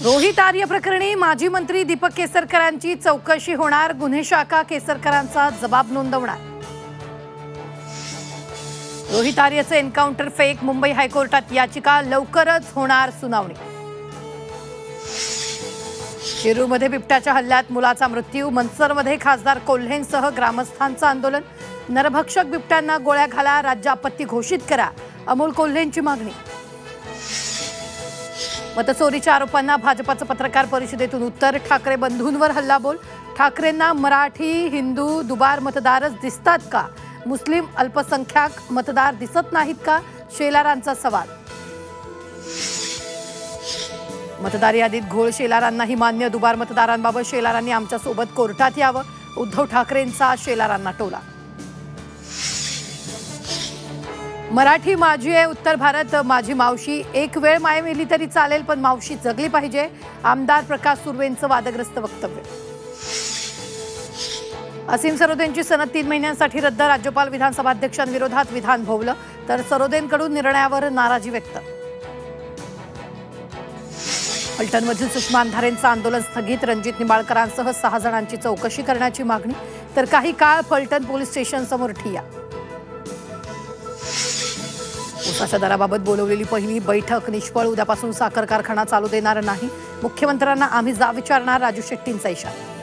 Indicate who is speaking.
Speaker 1: रोहित आर्य प्रकरणी माजी मंत्री दीपक केसरकरांची चौकशी होणार। गुन्हे शाखा केसरकरांचा जबाब नोंदवणार। रोहित आर्यचे एन्काउंटर फेक, मुंबई हायकोर्टात याचिका, लवकरच होणार सुनावणी। शिरूरमध्ये बिबट्याच्या हल्ल्यात मुलाचा मृत्यू, मनसरमध्ये खासदार कोल्हेंसह ग्रामस्थांचं आंदोलन। नरभक्षक बिबट्यांना गोळ्या घाला, राज्य आपत्ती घोषित करा, अमोल कोल्हेंची मागणी। मतचोरीच्या आरोपांना भाजपाचं पत्रकार परिषदेतून उत्तर, ठाकरे बंधूंवर हल्लाबोल। ठाकरेंना मराठी हिंदू दुबार मतदारच दिसतात का? मुस्लिम अल्पसंख्याक मतदार दिसत नाहीत का? शेलारांचा सवाल। मतदार यादीत घोळ, शेलारांनाही मान्य। दुबार मतदारांबाबत शेलारांनी आमच्या सोबत कोर्टात यावं, उद्धव ठाकरेंचा शेलारांना टोला। मराठी माझी आहे, उत्तर भारत माझी मावशी। एक वेळ माय मेली तरी चालेल, पण मावशी जगली पाहिजे, आमदार प्रकाश सुर्वेंचं वादग्रस्त वक्तव्य। असीम सरोदेंची सनद 3 महिन्यांसाठी रद्द, राज्यपाल विधानसभा अध्यक्षांविरोधात विधान भोवलं, तर सरोदेंकडून निर्णयावर नाराजी व्यक्त। फलटणमधील सुषमा अंधारेंचं आंदोलन स्थगित, रणजित निंबाळकरांसह 6 जणांची चौकशी करण्याची मागणी, तर काही काळ फलटण पोलीस स्टेशन समोर ठिय्या। ऊसाच्या दराबाबत बोलवलेली पहिली बैठक निष्फळ, उद्यापासून साखर कारखाना चालू देणार नाही, मुख्यमंत्र्यांना आम्ही विचारणार, राजू शेट्टींचा इशारा।